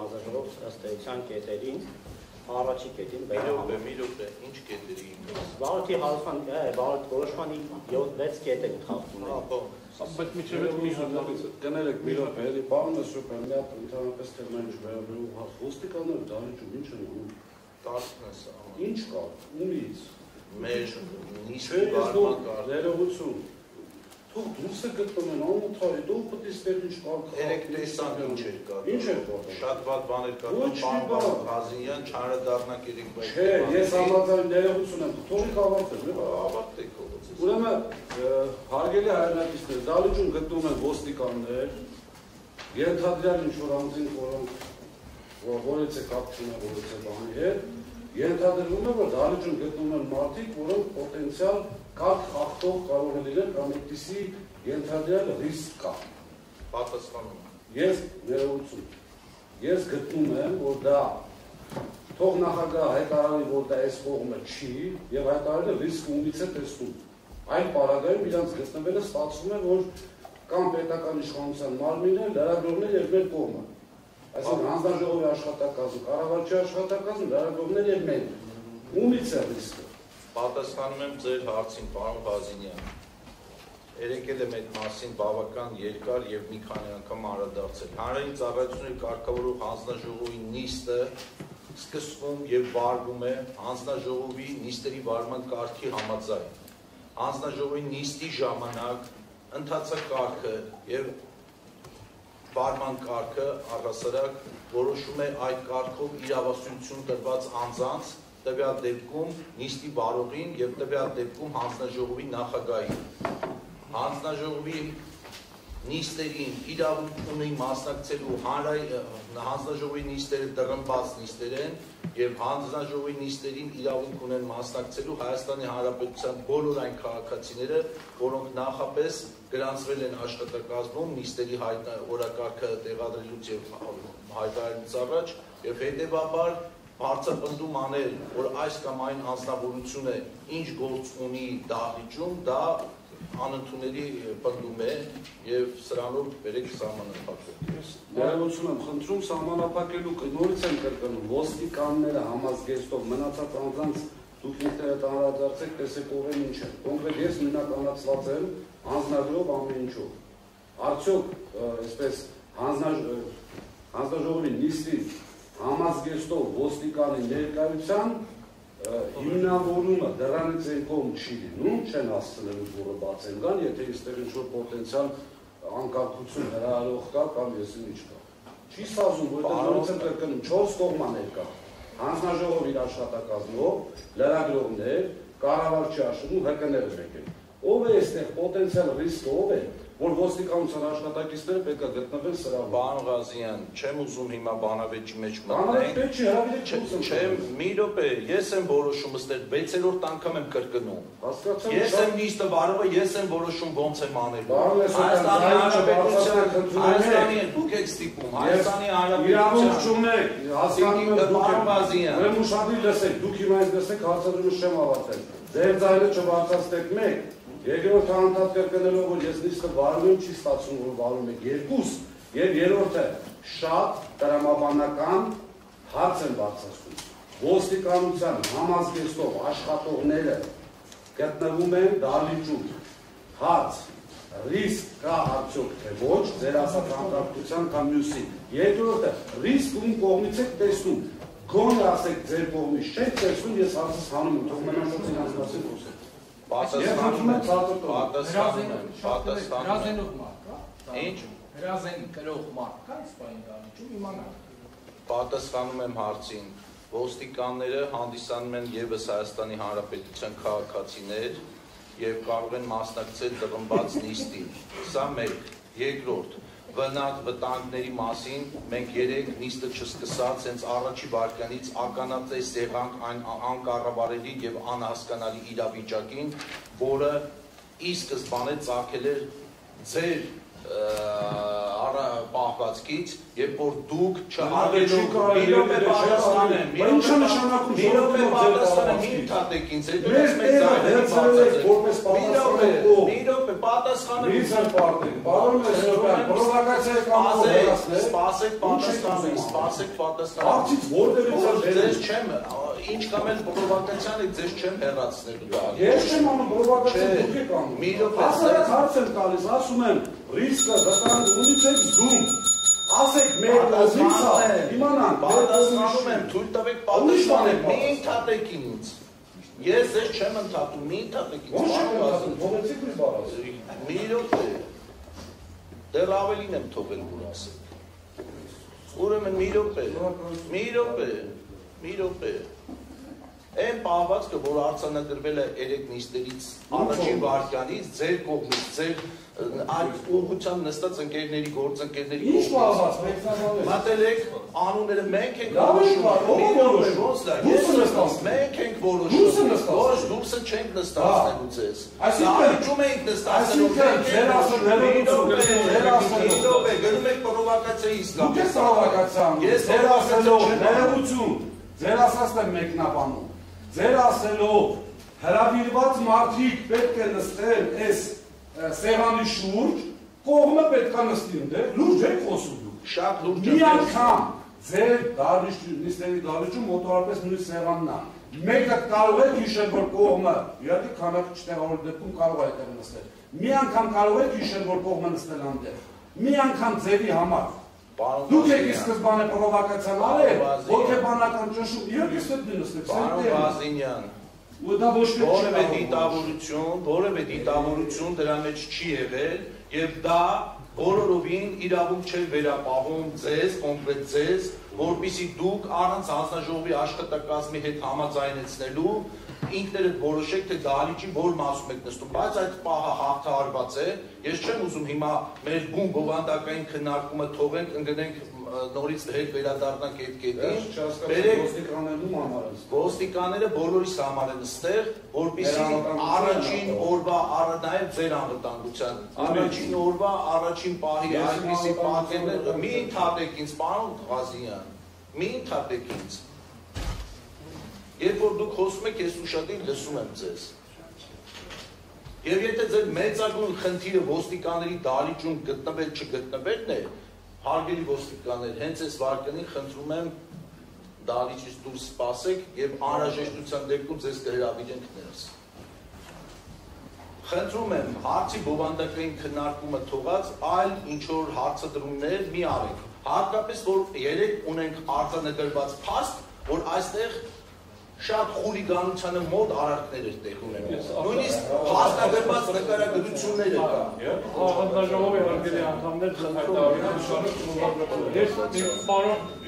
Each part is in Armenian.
հանձնաժողով ըստ էության կետերին, առաջի կետին մի րոպե, ինչ կետերի Վարորդի որոշման 6 կետ են խախտում։ Բայց միջև մի հատկապես կներեք մի րոպե, էլի բանը շուտ է, մի հատ ընդհանրապես թեման ինչ վերաբերում ոստիկանները դահլիճում ինչ են անում։ Կարծում ես Ինչ կա, ումից։ Մեր նիստի վարման կարգ ներողություն։ Թող դուրս է գտնում են անոթարի, դու պետք է ստեղ ինչ կարգ։ Երեք տեսանք ինչ էր կարգ։ Ինչ էր կարգ։ Շատ վատ բաներ կարգ։ Պարոն Ղազարյան չարադառնա կերեք բայց։ Չէ, ես համաձայն ներողություն եմ, թողիկ ավարտել։ Ավարտեք ով։ Ուրեմն հարգելի հայրենակիցներ, դահլիճում գտնում են ոստիկաններ, ենթադրյալ ինչ-որ անձին, որից է կապ չունի, որից է բանի հետ, ենթադրվում է, որ դահլիճում գտնում են մարդիկ, որոնք պոտենցիալ կարգ խախտող կարող է լինել կամ այդպիսի ենթադրյալ ռիսկ կա։ Պատասխանում Ես ներողություն։ Ես գտնում եմ, որ դա թող նախագահ հայտարարի, որ դա այս կողմը չի, եւ հայտարարել ռիսկը ումից է տեսնում։ Այն պարագայում իրանց գտնվելը ստացվում է, որ կամ պետական իշխանության մարմինը, լրագրողներ եւ մեր կողմը։ Այսինքն հանձնաժողովի աշխատակազմը, կառավարչի աշխատակազմը, լրագրողներ եւ մենք։ Ումից է ռիսկը։ Պատասխանում եմ ձեր հարցին, պարոն Ղազարյան։ Երեկել եմ այդ մասին բավական երկար եւ մի քանի անգամ անդրադարձել։ Հանրային ծառայությունների կարգավորող հանձնաժողովի նիստը սկսվում եւ վարվում է հանձնաժողովի նիստերի վարման կարգի համաձայն։ Հանձնաժողովի նիստի ժամանակ ընթացակարգը եւ վարման կարգը առհասարակ որոշում է այդ կարգով իրավասություն տրված անձանց, տվյալ դեպքում նիստի վարողին եւ տվյալ դեպքում հանձնաժողովի նախագահին։ Հանձնաժողովի նիստերին իրավունք ունի մասնակցելու հանձնաժողովի նիստերը դռնբաց նիստեր են եւ հանձնաժողովի նիստերին իրավունք ունեն մասնակցելու Հայաստանի Հանրապետության բոլոր այն քաղաքացիները, որոնք նախապես գրանցվել են աշխատակազմում նիստերի օրակարգը տեղադրելուց եւ հայտարարելուց առաջ եւ հետեւաբար բարձրապնդում անել, որ այս կամ այն անձնավորությունը ինչ գործ ունի դահլիճում, դա անընդունելի պնդում է եւ սրանով բերեք սահմանափակել։ Ներողություն եմ խնդրում սահմանափակելու նորից եմ կրկնում ոստիկանները համազգեստով մնացած անձանց դուք ինքներդ անդրադարձեք տեսեք ով են ինչ են։ Կոնկրետ ես նույնականացված եմ հանձնաժողով ամեն ինչով։ Արդյոք այսպես հանձնաժողովի նիստի համազգեստով ոստիկանի ներկայության հիմնավորումը դրանից այն կողմ չի լինում, չեն հասցնելու որը բաց են գան, եթե այստեղ ինչ-որ պոտենցիալ անկարգություն հրահարող կա կամ եսին ինչ կա։ Չի սազում, որտեղ նորից եմ կրկնում 4 կողմաներ կա։ Հանձնաժողով իր աշխատակազմով, լրագրողներ, կառավարչի աշխատում ՀԿ-ները եկել։ Ով է այստեղ պոտենցիալ ռիսկը, ով է, որ ոստիկանության աշխատակիցները պետք է գտնվեն սրա։ Պարոն Ղազարյան, չեմ ուզում հիմա բանավեճի մեջ մտնենք։ Բանավեճ չի, հրավիրեք չեմ, մի րոպե, ես եմ որոշում ըստեղ 6-րդ անգամ եմ կրկնում։ Ես եմ նիստը վարողը, ես եմ որոշում ոնց եմ անելու։ Հայաստանի Հանրապետության, դուք եք ստիպում, Հայաստանի Հանրապետության։ Պարոն Ղազարյան։ Ուրեմն ուշադիր լսեք, դուք հիմա այս լսեք, հարցադրումը չեմ ավարտել։ Ձեր ձայնը չբարձրացնեք մեկ։ Երկրորդ անդադ կրկնելով, որ ես նիստը վարում եմ, չի ստացվում, որ վարում եք երկուս, եւ երրորդը շատ տրամաբանական հարց են բարձրացնում։ Ոստիկանության համազգեստով աշխատողները գտնվում են դահլիճում։ Հարց, ռիսկ կա արդյոք թե ոչ, ձեր ասած անդրադարձության կամ մյուսի։ Երկրորդը, ռիսկ ում կողմից եք տեսնում։ Գոնե ասեք ձեր կողմից չեք տեսնում, ես հարցս հանում եմ, թող մենաշոց իրենց մասին խոսեք։ Պատասխանում եմ։ Հրազենող մարդ կա։ Ինչ։ Հրազեն կրող մարդ կա Իսպանիայի դահլիճում իմանալ։ Պատասխանում եմ հարցին։ Ոստիկանները հանդիսանում են եւս Հայաստանի Հանրապետության քաղաքացիներ եւ կարող են մասնակցել դռնբաց նիստին։ Սա մեկ։ Երկրորդ, վտանգների մասին մենք երեք նիստը չսկսած հենց առաջի վարքյանից ականատես եղանք այն անկառավարելի եւ անհասկանալի իրավիճակին, որը ի սկզբանե ծագել էր ձեր պահվածքից, երբ որ դուք չհավելու պատասխանեմ, մի րոպե պատասխանեմ, մի ընդհատեք ինձ, հետո ինչ կամ էլ պրովոկացիան եք ձեզ չեմ հեռացնելու դա։ Ես չեմ անում պրովոկացիա դուք եք անում։ Ասարակ հարց եմ տալիս, ասում եմ, ռիսկը վտանգ ունից եք զգում։ Ասեք մեր կողմից է, իմանանք, պատասխանում եմ, թույլ տվեք պատասխանեմ, մի ընդհատեք ինձ։ Ես ձեզ չեմ ընդհատում, մի ընդհատեք ինձ։ Ո՞նց չեմ ընդհատում, թողեցիք ինձ բառաս։ Մի րոպե։ Դեռ ավելին եմ թողել որ ասեք։ Ուրեմն մի րոպե։ Այն պահվածքը, որ արձանագրվել է 3 նիստերից առաջին վայրկյանից, ձեր կողմից, ձեր այդ ուղղությամբ նստած ընկերների, գործընկերների կողմից։ Ինչ պահված, մտել եք, անունները մենք ենք մենք ենք որոշում, ոչ դուրսը չենք նստացնելու ձեզ։ Դահլիճում ենք նստացնելու, գնում եք պրովոկացիայի իսկապես։ Ձեր ասածն եմ մեկնաբանում, ձեր ասելով հրավիրված մարդիկ պետք է նստեն այս սեղանի շուրջ, կողմը պետք է նստին, լուրջ եք խոսում դուք։ Շատ լուրջ մի անգամ ձեր նիստերի դահլիճում մոտավորապես նույն սեղանն է։ Մեկը կարող եք հիշել, որ կողմը, իհարկե քանակը չտեղավորի դեպքում կարող է այդտեղ նստել։ Մի անգամ կարող եք հիշել, որ կողմը նստել այնտեղ։ Մի անգամ ձևի համար։ Դուք եք սկզբանը պրովոկացիան արել, հոգեբանական ճնշում, իհարկե նստեք։ Պարոն Բազինյան, որևէ դիտավորություն դրա մեջ չի եղել եւ դա բոլորովին իրավունք չէ վերապահում ձեզ, կոնկրետ ձեզ, որպեսզի դուք առանց հանձնաժողովի աշխատակազմի հետ համաձայնեցնելու ինքներդ որոշեք թե դահլիճի որ մասում եք նստում, բայց այդ պահը հաղթահարված է, ես չեմ ուզում հիմա մեր բուն բովանդակային քննարկումը թողենք, ընկնենք նորից հետ վերադառնանք այդ կետին, ոստիկանները բոլորիս համար են ստեղ, որպեսզի առաջին օրվա նաև ձեր անվտանգության, առաջին օրվա առաջին պահի այսպիսի պատկերներ, մի ընդհատեք ինձ, պարոն Ղազարյան, մի ընդհատեք ինձ։ Երբ որ դուք խոսում եք, ես ուշադիր լսում եմ ձեզ։ Եվ եթե ձեր մեծագույն խնդիրը ոստիկանների դահլիճում գտնվել չգտնվելն է, հարգելի ոստիկաններ, հենց այս վայրկյանին խնդրում եմ դահլիճից դուրս սպասեք եւ անհրաժեշտության դեպքում ձեզ կհրավիրենք ներս։ Խնդրում եմ հարցի բովանդակային քննարկումը թողած այլ ինչ որ հարցադրումներ մի արեք։ Հատկապես որ երեք ունենք արձանագրված փաստ, որ այստեղ շատ խուլիգանությանը մոտ արարքներ էր տեղ ունենում։ Նույնիսկ հաստատված նկարագրություններ կան։ Հանձնաժողովի հարգելի անդամներ,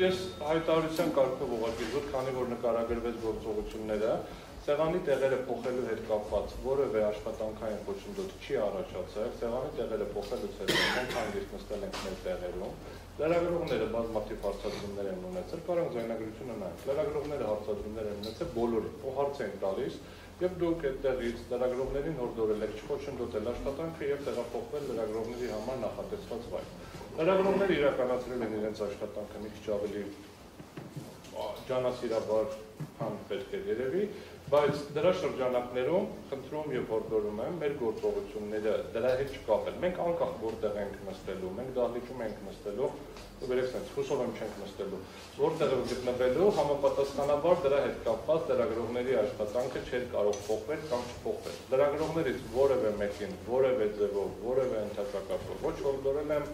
ես հայտարարության կարգով ուղղակի զուտ, քանի որ նկարագրվեց գործողությունները, սեղանի տեղերը փոխելու հետ կապված որևէ աշխատանքային խոչընդոտ չի առաջացել, սեղանի տեղերը փոխելուց հետո մենք հանգիստ նստել ենք մեր տեղերում, լրագրողները բազմաթիվ հարցադրումներ են ունեցել, կարող ձայնագրությունը նայենք, լրագրողները հարցադրումներ են ունեցել բոլորին, ու հարց են տալիս, եւ դուք այդտեղից լրագրողներին հորդորել եք չխոչընդոտել աշխատանքը եւ տեղափոխվել լրագրողների համար նախատեսված վայր։ Լրագրողները իրականացրել են իրենց աշխատանքը մի քիչ ավելի ջանասիրաբար, քան պետք է երևի, բայց դրա շրջանակներում խնդրում եւ հորդորում եմ մեր գործողությունները դրա հետ չկապել։ Մենք անկախ որտեղ ենք նստելու, մենք դահլիճում ենք նստելու, վերեք sense հուսով եմ չենք նստելու, որտեղ ենք գտնվելու, համապատասխանաբար դրա հետ կապված լրագրողների աշխատանքը չէր կարող փոխվել կամ չփոխվել։ Լրագրողներից որևէ մեկին, որևէ ձևով, որևէ ընդհանրակարգով ոչ հորդորել եմ,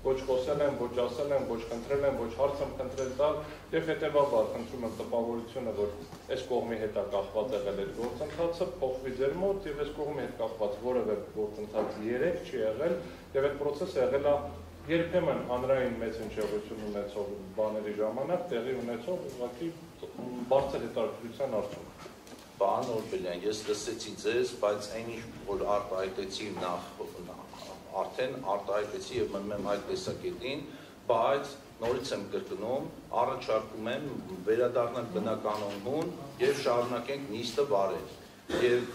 ոչ խոսել եմ, ոչ ասել եմ, ոչ խնդրել եմ, ոչ հարց եմ խնդրել տալ եւ հետեւաբար խնդրում եմ տպավորությունը, որ այս կողմի հետ է կախված եղել այդ գործընթացը, փոխվի ձեր մոտ եւ այս կողմի հետ կապված որևէ գործընթաց երեք չի եղել եւ այդ process-ը եղել է երբեմն հանրային մեծ հնչեղություն ունեցող բաների ժամանակ տեղի ունեցող ուղղակի բարձր հետաքրքրության արդյունք։ Պարոն Օրբելյան, ես լսեցի ձեզ, բայց այն ինչ որ արտահայտեցի արդեն արտահայտեցի եւ մնում եմ այդ տեսակետին, բայց նորից եմ կրկնում, առաջարկում եմ վերադառնանք բնականոն եւ շարունակենք նիստը վարել։ Եվ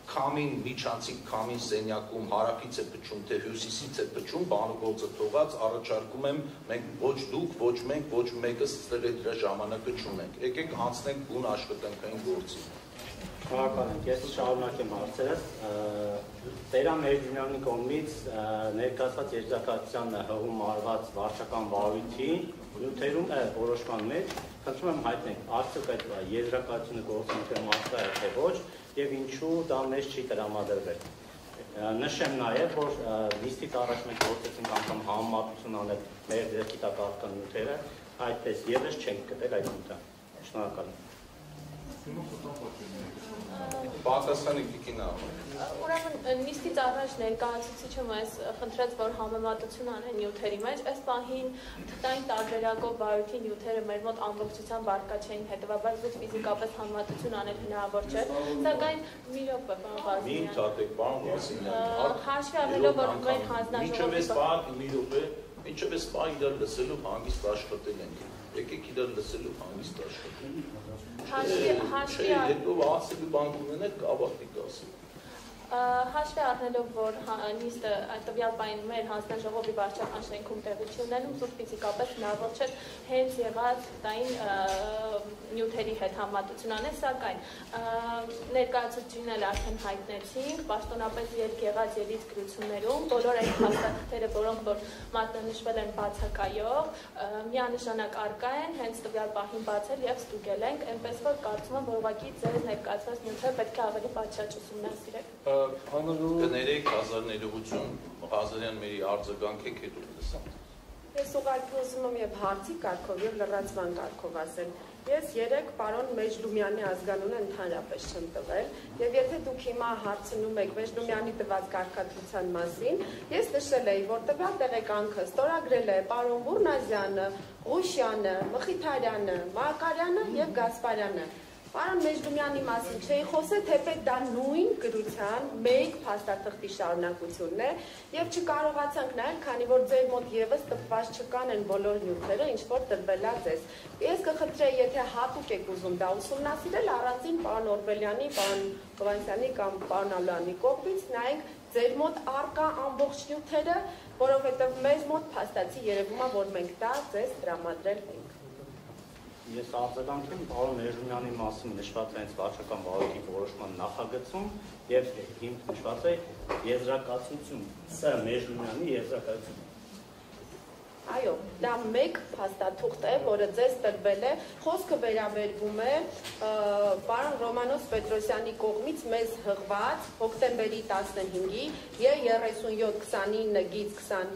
քամին, միջանցիկ քամին սենյակում հարավից է փչում, թե հյուսիսից է փչում, բանուգործը թողած առաջարկում եմ մենք ոչ դուք, ոչ մենք, ոչ մեկը ստել է դրա ժամանակը չունենք։ Եկեք անցնենք բուն աշխատանքային գործի։ Շնորհակալ եմ, ես շարունակեմ հարցերս։ Տերան Մերձյանի կողմից ներկայացված եզրակացության հղում արված վարչական վարույթի նյութերում որոշման մեջ խնդրում եմ հայտնեք, արդյոք այդ եզրակացությունը գործընթացում արտա է թե ոչ եւ ինչու դա մեզ չի տրամադրվել։ Նշեմ նաեւ, որ լիստից առաջ մենք գործեցինք անգամ համեմատություն անել մեր դեպքի տակ արկա նյութերը, այդպես եւս չենք գտել այդ նյութը։ Շնորհակալ եմ։ Պատասխանի Կիկինա։ Ուրեմն նիստից առաջ ներկայացուցիչը մեզ խնդրեց, որ համեմատություն անեն նյութերի մեջ, ըստ պահին թղթային տարբերակով վարույթի նյութերը մեր մոտ ամբողջությամբ արկա չէին, հետևաբար ոչ ֆիզիկապես համեմատություն անել հնարավոր չէ, սակայն մի րոպե, պարոն Ղազարյան։ Պարոն Ղազարյան։ Հաշվի առնելով, որ մեր հանձնաժողովի Ինչև էս պահ իրար լսելու հանգիստ աշխատել ենք։ Եկեք իրար լսելու հանգիստ աշխատել։ Հաշվի հետո ասելու բան ունենեք, ավարտիկ ասել։ Հաշվի առնելով, որ նիստը այդ տվյալ պահին մեր հանձնաժողովի վարչական շենքում տեղի չի ունենում, զուտ ֆիզիկապես հնարավոր չէ հենց եղած տային նյութերի հետ համեմատություն անել, սակայն ներկայացուցիչին էլ արդեն հայտնեցինք, պաշտոնապես ելք ելից գրություններում, բոլոր այդ փաստաթղթերը, որոնք որ մատնանշվել են բացակայող, միանշանակ արկա են, հենց տվյալ պահին բացել եւ ստուգել ենք, այնպես որ կարծում եմ, որ ուղղակի ձեր ներկայացված նյութերը պետք է ավելի պատշաճ ուսումնասիրեք։ Կներեք հազար ներողություն, Ղազարյան մերի արձագանքեք հետո լսեմ։ Ես ուղղակի ուզում եմ եւ հարցի կարգով եւ լրացման կարգով ասել։ Ես երեք պարոն Մեջլումյանի ազգանունը ընդհանրապես չեմ տվել եւ եթե դուք հիմա հարցնում եք Մեջլումյանի տված կարգադրության մասին, ես նշել էի, որ տվյալ տեղեկանքը ստորագրել է պարոն Բուրնազյանը, Ղուշյանը, Մխիթարյանը, Մակարյանը եւ Գասպարյանը։ Պարոն Մեջլումյանի մասին չէի խոսել, թեպետ դա նույն գրության մեկ փաստաթղթի շարունակությունն է եւ չկարողացանք նայել, քանի որ ձեր մոտ եւս տպված չկան են բոլոր նյութերը, ինչ որ տրվել է ձեզ։ Ես կխնդրեի, եթե հատուկ եք ուզում դա ուսումնասիրել, առանձին պարոն Օրբելյանի, պարոն Հովհաննիսյանի կամ պարոն Ալյանի կողմից նայեք ձեր մոտ արկա ամբողջ նյութերը, որովհետեւ մեզ մոտ փաստացի երևում է, որ մենք դա ձեզ տրամադրել ենք։ Ես արձագանքեմ պարոն Մեջլումյանի մասին նշված հենց վարչական վարույթի որոշման նախագծում եւ հիմք նշված է եզրակացություն, սա Մեջլումյանի եզրակացություն։ Այո, դա մեկ փաստաթուղթ է, որը ձեզ տրվել է, խոսքը վերաբերվում է պարոն Ռոմանոս Պետրոսյանի կողմից մեզ հղված հոկտեմբերի 15-ի եւ 3729-ից 20